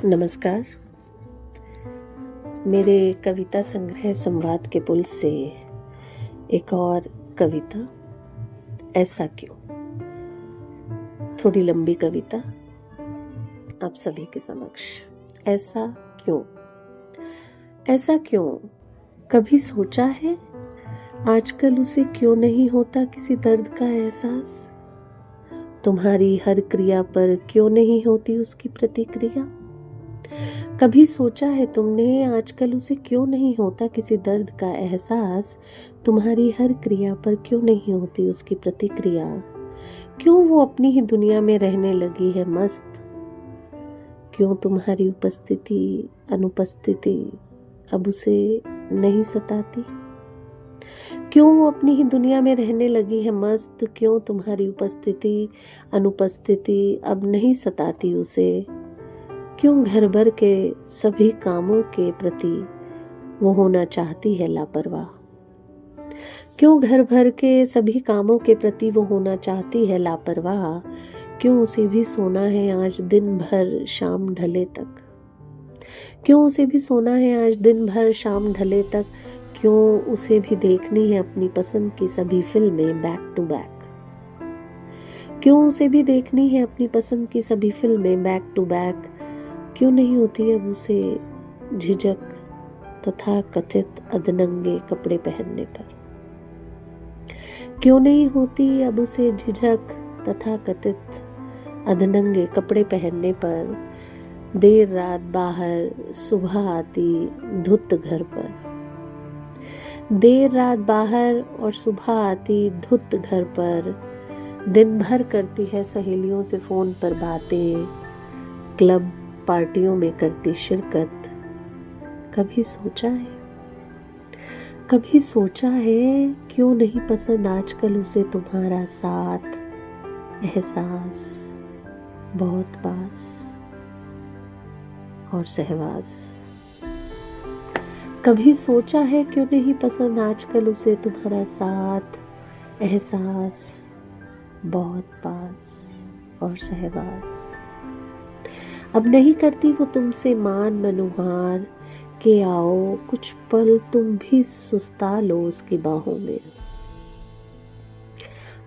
नमस्कार। मेरे कविता संग्रह संवाद के पुल से एक और कविता, ऐसा क्यों। थोड़ी लंबी कविता आप सभी के समक्ष। ऐसा क्यों, ऐसा क्यों। कभी सोचा है आजकल उसे क्यों नहीं होता किसी दर्द का एहसास। तुम्हारी हर क्रिया पर क्यों नहीं होती उसकी प्रतिक्रिया। कभी सोचा है तुमने आजकल उसे क्यों नहीं होता किसी दर्द का एहसास। तुम्हारी हर क्रिया पर क्यों नहीं होती उसकी प्रतिक्रिया। क्यों वो अपनी ही दुनिया में रहने लगी है मस्त। क्यों तुम्हारी उपस्थिति अनुपस्थिति अब उसे नहीं सताती। क्यों वो अपनी ही दुनिया में रहने लगी है मस्त। क्यों तुम्हारी उपस्थिति अनुपस्थिति अब नहीं सताती उसे। क्यों घर भर के सभी कामों के प्रति वो होना चाहती है लापरवाह। क्यों घर भर के सभी कामों के प्रति वो होना चाहती है लापरवाह। क्यों उसे भी सोना है आज दिन भर शाम ढले तक। क्यों उसे भी सोना है आज दिन भर शाम ढले तक। क्यों उसे भी देखनी है अपनी पसंद की सभी फिल्में बैक टू बैक। क्यों उसे भी देखनी है अपनी पसंद की सभी फिल्में बैक टू बैक। क्यों नहीं होती अब उसे झिझक तथा कथित अधनंगे कपड़े पहनने पर। क्यों नहीं होती अब उसे झिझक तथा कथित अधनंगे कपड़े पहनने पर। देर रात बाहर सुबह आती धुत घर पर। देर रात बाहर और सुबह आती धुत घर पर। दिन भर करती है सहेलियों से फोन पर बातें। क्लब पार्टियों में करती शिरकत। कभी सोचा है, कभी सोचा है क्यों नहीं पसंद आजकल उसे तुम्हारा साथ एहसास बहुत पास और सहवास। कभी सोचा है क्यों नहीं पसंद आजकल उसे तुम्हारा साथ एहसास बहुत पास और सहवास। अब नहीं करती वो तुमसे मान मनुहार के आओ कुछ पल तुम भी सुस्ता लो उसकी बाहों में।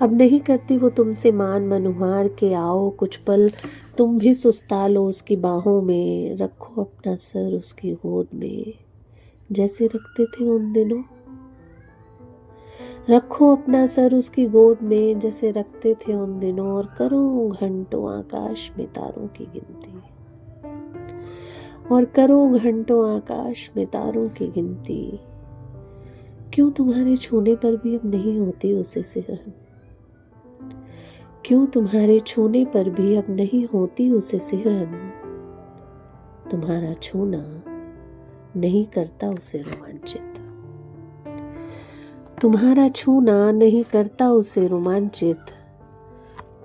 अब नहीं करती वो तुमसे मान मनुहार के आओ कुछ पल तुम भी सुस्ता लो उसकी बाहों में। रखो अपना सर उसकी गोद में जैसे रखते थे उन दिनों। रखो अपना सर उसकी गोद में जैसे रखते थे उन दिनों। और करो घंटों आकाश में तारों की गिनती। और करो घंटों आकाश में तारों की गिनती। क्यों तुम्हारे छूने पर भी अब नहीं होती उसे सिहरन। क्यों तुम्हारे छूने पर भी अब नहीं होती उसे सिहरन। तुम्हारा छूना नहीं करता उसे रोमांचित। तुम्हारा छूना नहीं करता उसे रोमांचित।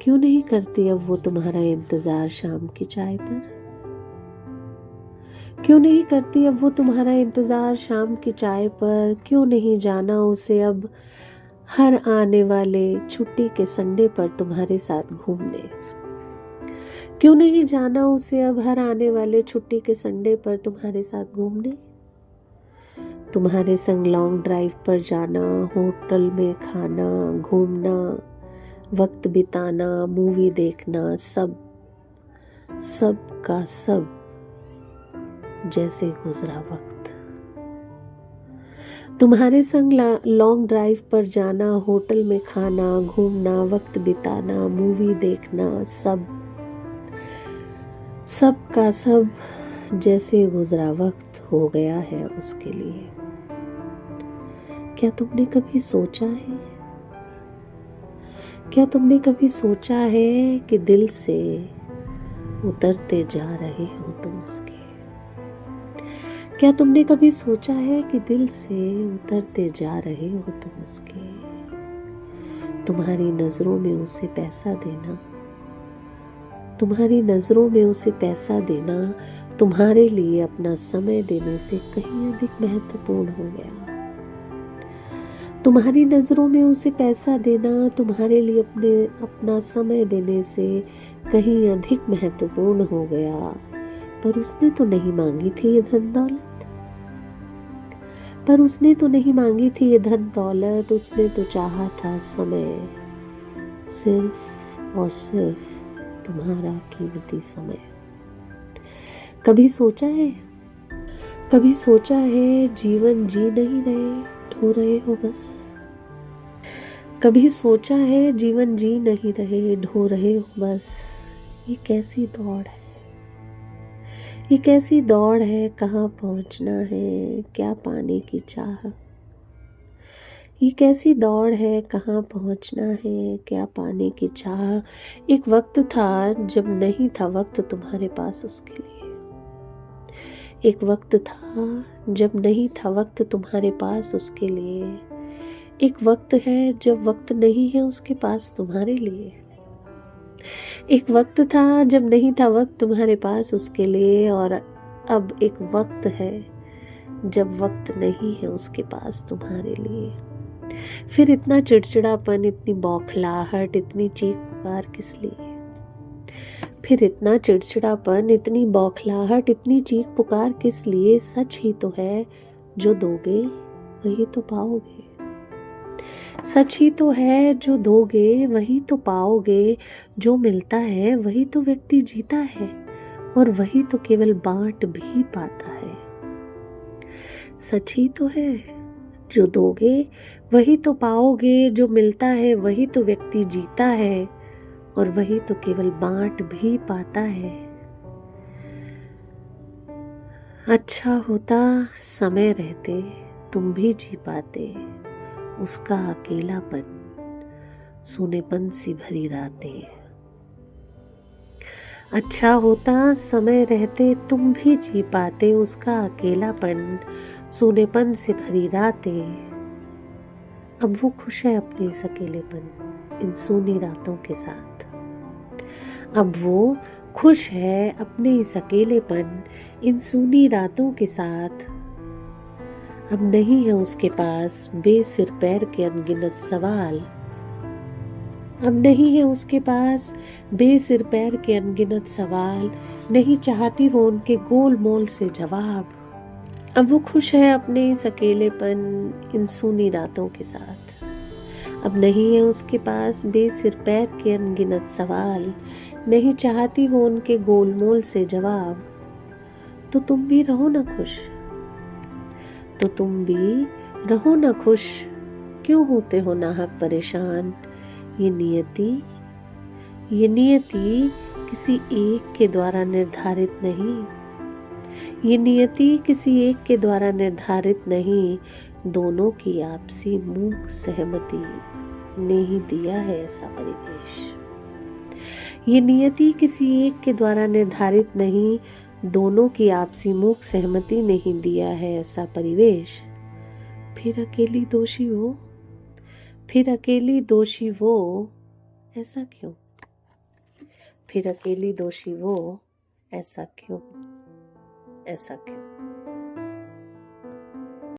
क्यों नहीं करती अब वो तुम्हारा इंतजार शाम की चाय पर। क्यों नहीं करती अब वो तुम्हारा इंतजार शाम की चाय पर। क्यों नहीं जाना उसे अब हर आने वाले छुट्टी के संडे पर तुम्हारे साथ घूमने। क्यों नहीं जाना उसे अब हर आने वाले छुट्टी के संडे पर तुम्हारे साथ घूमने। तुम्हारे संग लॉन्ग ड्राइव पर जाना, होटल में खाना, घूमना, वक्त बिताना, मूवी देखना, सब का सब जैसे गुजरा वक्त। तुम्हारे संग लॉन्ग ड्राइव पर जाना, होटल में खाना, घूमना, वक्त बिताना, मूवी देखना, सब का सब जैसे गुजरा वक्त हो गया है उसके लिए। क्या तुमने कभी सोचा है, क्या तुमने कभी सोचा है कि दिल से उतरते जा रहे हो तुम उसके। क्या तुमने कभी सोचा है कि दिल से उतरते जा रहे हो तुम उसके। तुम्हारी नजरों में उसे पैसा देना, तुम्हारी नजरों में उसे पैसा देना तुम्हारे लिए अपना समय देने से कहीं अधिक महत्वपूर्ण हो गया। तुम्हारी नजरों में उसे पैसा देना तुम्हारे लिए अपना समय देने से कहीं अधिक महत्वपूर्ण हो गया। पर उसने तो नहीं मांगी थी ये धन दौलत, पर उसने तो नहीं मांगी थी ये धन दौलत, उसने तो चाहा था समय, सिर्फ और सिर्फ तुम्हारा कीमती समय। कभी सोचा है, कभी सोचा है जीवन जी नहीं रहे, ढो रहे हो बस। कभी सोचा है जीवन जी नहीं रहे, ढो रहे हो बस। ये कैसी दौड़ है, ये कैसी दौड़ है, कहाँ पहुँचना है, क्या पाने की चाह। ये कैसी दौड़ है, कहाँ पहुँचना है, क्या पाने की चाह। एक वक्त था जब नहीं था वक्त तुम्हारे पास उसके लिए। एक वक्त था जब नहीं था वक्त तुम्हारे पास उसके लिए। एक वक्त है जब वक्त नहीं है उसके पास तुम्हारे लिए। एक वक्त था जब नहीं था वक्त तुम्हारे पास उसके लिए, और अब एक वक्त है जब वक्त नहीं है उसके पास तुम्हारे लिए। फिर इतना चिड़चिड़ापन, इतनी बौखलाहट, इतनी चीख पुकार किस लिए? फिर इतना चिड़चिड़ापन, इतनी बौखलाहट, इतनी चीख पुकार किस लिए? सच ही तो है, जो दोगे वही तो पाओगे। सच ही तो है, जो दोगे वही तो पाओगे। जो मिलता है वही तो व्यक्ति जीता है, और वही तो केवल बांट भी पाता है। सच ही तो है, जो दोगे वही तो पाओगे। जो मिलता है वही तो व्यक्ति जीता है, और वही तो केवल बांट भी पाता है। अच्छा होता समय रहते तुम भी जी पाते उसका अकेलापन, सूनेपन सी भरी रातें। अच्छा होता समय रहते तुम भी जी पाते उसका अकेलापन, सूनेपन से भरी रातें। अब वो खुश है अपने इस अकेलेपन, इन सूनी रातों के साथ। अब वो खुश है अपने इस अकेलेपन, इन सूनी रातों के साथ। अब नहीं है उसके पास बेसिर पैर के अनगिनत सवाल। अब नहीं है उसके पास बेसिर पैर के अनगिनत सवाल। नहीं चाहती वो उनके गोल मोल से जवाब। अब वो खुश है अपने इस अकेलेपन, इन सूनी रातों के साथ। अब नहीं है उसके पास बेसिर पैर के अनगिनत सवाल। नहीं चाहती वो उनके गोलमोल से जवाब। तो तुम भी रहो ना खुश, तो तुम भी रहो ना खुश। क्यों होते हो नाहक परेशान? ये नियति किसी एक के द्वारा निर्धारित नहीं। ये नियति किसी एक के द्वारा निर्धारित नहीं। दोनों की आपसी मूक सहमति ने ही दिया है ऐसा परिवेश। ये नियति किसी एक के द्वारा निर्धारित नहीं। दोनों की आपसी मूक सहमति ने ही दिया है ऐसा परिवेश। फिर अकेली दोषी वो, फिर अकेली दोषी वो, ऐसा क्यों? फिर अकेली दोषी वो, ऐसा क्यों? ऐसा क्यों?